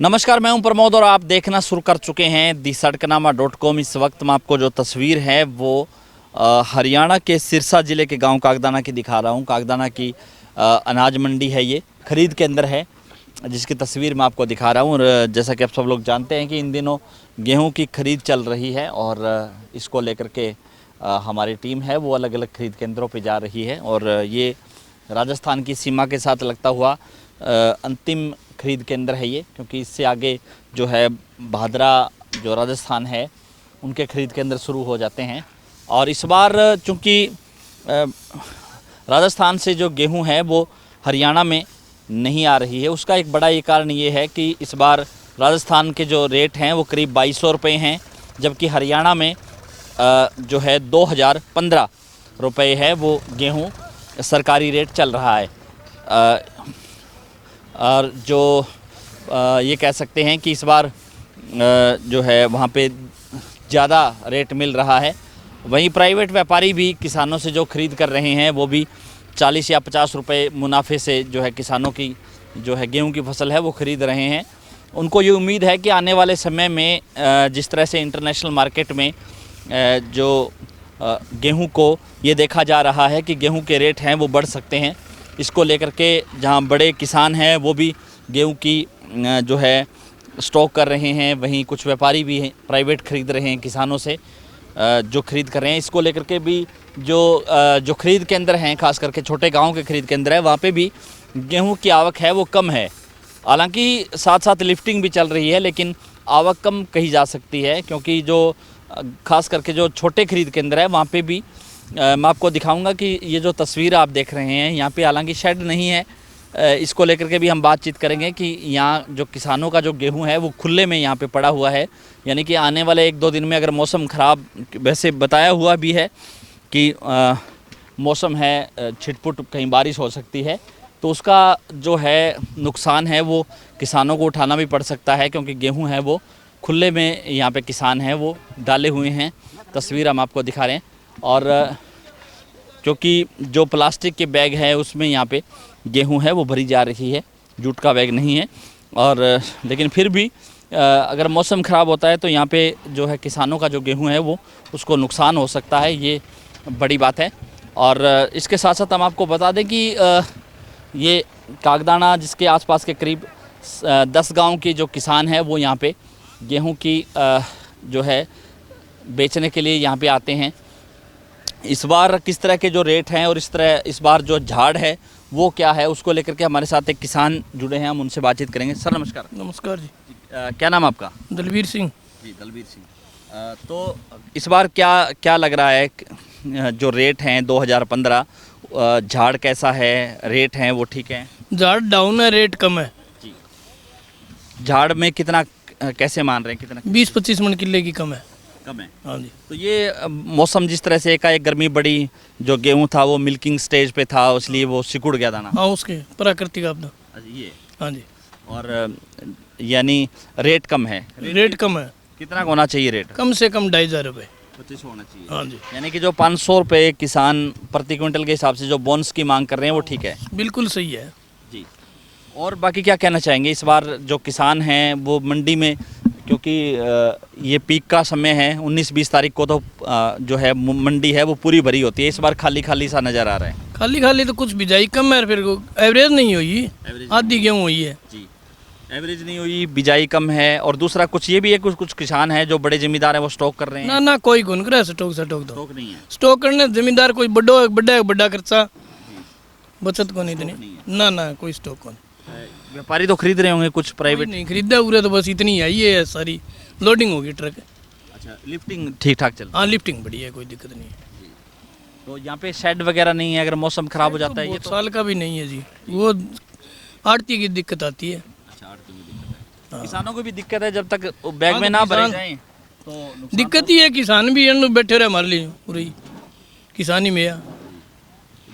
नमस्कार, मैं हूं प्रमोद और आप देखना शुरू कर चुके हैं दी सड़कनामा.com। इस वक्त मैं आपको जो तस्वीर है वो हरियाणा के सिरसा ज़िले के गांव कागदाना की दिखा रहा हूं। कागदाना की अनाज मंडी है, ये खरीद के अंदर है, जिसकी तस्वीर मैं आपको दिखा रहा हूं। और जैसा कि आप सब लोग जानते हैं कि इन दिनों गेहूं की खरीद चल रही है और इसको लेकर के हमारी टीम है वो अलग अलग खरीद केंद्रों पर जा रही है। और ये राजस्थान की सीमा के साथ लगता हुआ अंतिम खरीद केंद्र है ये, क्योंकि इससे आगे जो है भादरा जो राजस्थान है उनके खरीद केंद्र शुरू हो जाते हैं। और इस बार चूँकि राजस्थान से जो गेहूं है वो हरियाणा में नहीं आ रही है, उसका एक बड़ा ये कारण ये है कि इस बार राजस्थान के जो रेट हैं वो करीब 2200 रुपये हैं, जबकि हरियाणा में जो है 2015 रुपये है वो गेहूं सरकारी रेट चल रहा है। और जो ये कह सकते हैं कि इस बार जो है वहाँ पे ज़्यादा रेट मिल रहा है। वहीं प्राइवेट व्यापारी भी किसानों से जो ख़रीद कर रहे हैं वो भी 40 या 50 रुपये मुनाफे से जो है किसानों की जो है गेहूं की फसल है वो ख़रीद रहे हैं। उनको ये उम्मीद है कि आने वाले समय में जिस तरह से इंटरनेशनल मार्केट में जो गेहूं को ये देखा जा रहा है कि गेहूं के रेट हैं वो बढ़ सकते हैं, इसको लेकर के जहां बड़े किसान हैं वो भी गेहूं की जो है स्टॉक कर रहे हैं, वहीं कुछ व्यापारी भी हैं प्राइवेट ख़रीद रहे हैं किसानों से जो ख़रीद कर रहे हैं। इसको लेकर के भी जो ख़रीद केंद्र हैं, ख़ास करके छोटे गाँव के ख़रीद केंद्र है, वहाँ पे भी गेहूं की आवक है वो कम है। हालांकि साथ साथ लिफ्टिंग भी चल रही है, लेकिन आवक कम कही जा सकती है, क्योंकि जो ख़ास करके जो छोटे ख़रीद केंद्र है वहाँ पे भी मैं आपको दिखाऊंगा कि ये जो तस्वीर आप देख रहे हैं यहाँ पे हालांकि शेड नहीं है, इसको लेकर के भी हम बातचीत करेंगे कि यहाँ जो किसानों का जो गेहूं है वो खुले में यहाँ पे पड़ा हुआ है। यानी कि आने वाले 1-2 दिन में अगर मौसम ख़राब, वैसे बताया हुआ भी है कि मौसम है छिटपुट कहीं बारिश हो सकती है, तो उसका जो है नुकसान है वो किसानों को उठाना भी पड़ सकता है, क्योंकि गेहूँ है वो खुले में यहाँ पे किसान हैं वो डाले हुए हैं। तस्वीर हम आपको दिखा रहे हैं। और क्योंकि जो प्लास्टिक के बैग है उसमें यहाँ पे गेहूं है वो भरी जा रही है, जूट का बैग नहीं है। और लेकिन फिर भी अगर मौसम ख़राब होता है तो यहाँ पे जो है किसानों का जो गेहूं है वो उसको नुकसान हो सकता है, ये बड़ी बात है। और इसके साथ साथ हम आपको बता दें कि ये कागदाना जिसके आसपास के करीब 10 गांव के जो किसान हैं वो यहाँ पे गेहूं की जो है बेचने के लिए यहाँ पे आते हैं। इस बार किस तरह के जो रेट हैं और इस बार जो झाड़ है वो क्या है, उसको लेकर के हमारे साथ एक किसान जुड़े हैं, हम उनसे बातचीत करेंगे। सर नमस्कार। नमस्कार जी। क्या नाम आपका? दलवीर सिंह जी, दलवीर सिंह। तो इस बार क्या लग रहा है, जो रेट हैं 2015 झाड़ कैसा है, रेट हैं वो ठीक है? झाड़ डाउन है, रेट कम है जी। झाड़ में कितना कैसे मान रहे हैं, कितना? 20-25 मन किले की कम है। कम है? हाँ जी। तो ये मौसम जिस तरह से एकाएक गर्मी बढ़ी, जो गेहूं था वो मिल्किंग स्टेज पे था, इसलिए वो सिकुड़ गया था ना? हाँ, उसके प्राकृतिक आपदा। ये हाँ जी। और यानी रेट कम है? रेट कम है। कितना होना चाहिए रेट? कम से कम 2500 रुपये। 25 होना चाहिए। हाँ जी। यानी कि जो 500 रुपये किसान प्रति क्विंटल के हिसाब से जो बोनस की मांग कर रहे हैं वो ठीक है? बिल्कुल सही है जी। और बाकी क्या कहना चाहेंगे इस बार जो किसान हैं वो मंडी में, क्योंकि ये पीक का समय है, 19-20 तारीख को तो जो है मंडी है वो पूरी भरी होती है, इस बार खाली खाली सा नज़र आ रहा है। खाली खाली तो कुछ बिजाई कम है, फिर एवरेज नहीं हुई, आधी गेहूँ हुई है जी। एवरेज नहीं हुई, बिजाई कम है। और दूसरा कुछ ये भी है, कुछ किसान हैं जो बड़े ज़मींदार हैं वो स्टॉक कर रहे हैं। ना कोई गुन करे स्टॉक तो स्टॉक नहीं है। स्टॉक करने जमींदार कोई बड़ा खर्चा, बचत को नहीं इतनी। ना कोई स्टॉक को नहीं। व्यापारी तो खरीद रहे होंगे कुछ, प्राइवेट नहीं खरीदा पूरे, तो बस इतनी आई है, सारी लोडिंग होगी ट्रक। अच्छा, लिफ्टिंग ठीक ठाक चल? हाँ, लिफ्टिंग बढ़िया है, कोई दिक्कत नहीं है। तो यहाँ पे शेड वगैरह नहीं है, अगर मौसम खराब हो जाता है? ये तो साल का भी नहीं है जी, वो आड़ती की दिक्कत आती है। अच्छा, आड़ती की दिक्कत है। किसानों को भी दिक्कत है, जब तक बैग में ना भरे जाएं तो दिक्कत ही है। किसान भी बैठे रहे हमारे लिए पूरी किसानी में।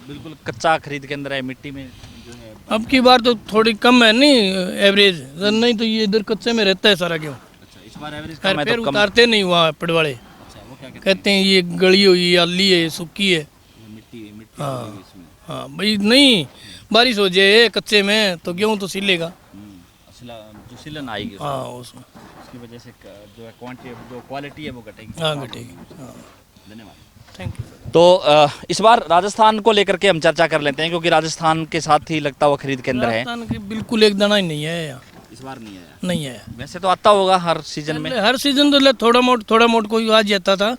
बिल्कुल कच्चा खरीद के अंदर है, मिट्टी में जो है। अब की बार तो थोड़ी कम है नहीं एवरेज, नहीं तो ये इधर कच्चे में रहता है सारा गेहूँ। अच्छा, इस बार एवरेज कम है फिर तो कम उतारते नहीं हुआ पड़वाड़े। अच्छा, वो क्या कहते हैं ये गली हुई, आली है, सूखी है। मिट्टी हाँ हाँ भाई, नहीं बारिश हो जाए कच्चे में तो गेहूँ तो सिलेगा। जो सिलन आएगी उसमें। हाँ उसमें, उसकी वजह से जो है क्वांटिटी जो क्वालिटी है वो घटेगी। हाँ घटेगी। हाँ धन्यवाद। Thank you. तो इस बार राजस्थान को लेकर के हम चर्चा कर लेते हैं, क्योंकि राजस्थान के साथ ही लगता हुआ खरीद केंद्र है। राजस्थान की बिल्कुल एक दाना ही नहीं है यहाँ, इस बार नहीं आया। नहीं है। वैसे तो आता होगा हर सीजन में। हर सीजन तो थोड़ा मोट कोई आ जाता था,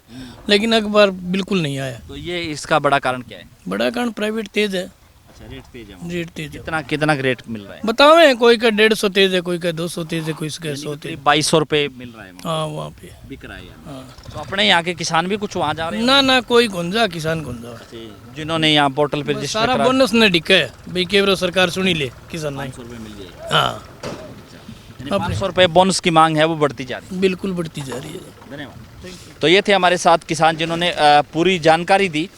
लेकिन एक बार बिल्कुल नहीं आया। तो ये इसका बड़ा कारण क्या है? बड़ा कारण प्राइवेट तेज है, अच्छा, रेट तेज है। रेट तेज है। कितना कितना रेट मिल रहा है? बतावे कोई का 150 तेज है, कोई का 200 तेज है, कोई का 100 तेज। 2200 रुपये मिल रहा है हाँ वहाँ पे। बिक रहा है यहाँ। हाँ तो अपने यहाँ के किसान भी कुछ वहाँ जा रहे हैं? ना ना कोई गुंजा किसान गुंजा, जिन्होंने यहाँ पोर्टल पे रजिस्टर सारा करा, बोनस ने डिका है भाई, केवल सरकार सुनी ले किसान नहीं। 500 रुपये मिल जाएगी। हाँ 500 रुपये बोनस की मांग है वो बढ़ती जा रही बिल्कुल बढ़ती जा रही है। है। धन्यवाद। तो ये थे हमारे साथ किसान जिन्होंने पूरी जानकारी दी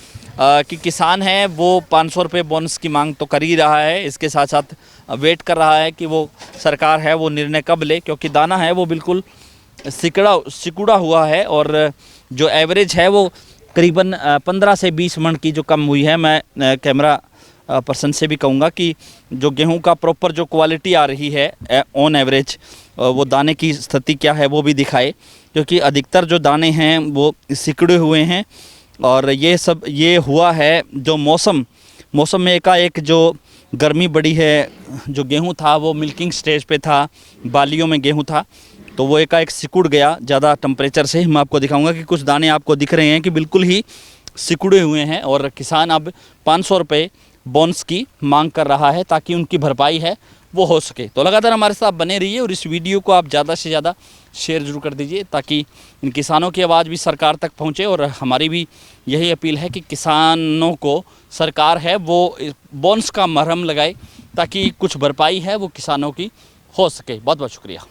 कि किसान है वो 500 रुपये बोनस की मांग तो कर ही रहा है, इसके साथ साथ वेट कर रहा है कि वो सरकार है वो निर्णय कब ले, क्योंकि दाना है वो बिल्कुल सिकुड़ा हुआ है और जो एवरेज है वो करीबन 15 से 20 मन की जो कम हुई है। मैं कैमरा पर्सन से भी कहूँगा कि जो गेहूं का प्रॉपर जो क्वालिटी आ रही है ऑन एवरेज, वो दाने की स्थिति क्या है वो भी दिखाए, क्योंकि अधिकतर जो दाने हैं वो सिकुड़े हुए हैं। और ये हुआ है जो मौसम में एकाएक जो गर्मी बढ़ी है, जो गेहूं था वो मिल्किंग स्टेज पे था, बालियों में गेहूं था, तो वो एकाएक सिकुड़ गया ज़्यादा टेम्परेचर से। मैं आपको दिखाऊंगा कि कुछ दाने आपको दिख रहे हैं कि बिल्कुल ही सिकुड़े हुए हैं, और किसान अब 500 रुपये बोनस की मांग कर रहा है ताकि उनकी भरपाई है वो हो सके। तो लगातार हमारे साथ बने रहिए और इस वीडियो को आप ज़्यादा से ज़्यादा शेयर जरूर कर दीजिए, ताकि इन किसानों की आवाज़ भी सरकार तक पहुंचे। और हमारी भी यही अपील है कि किसानों को सरकार है वो बोनस का मरहम लगाए, ताकि कुछ भरपाई है वो किसानों की हो सके। बहुत बहुत शुक्रिया।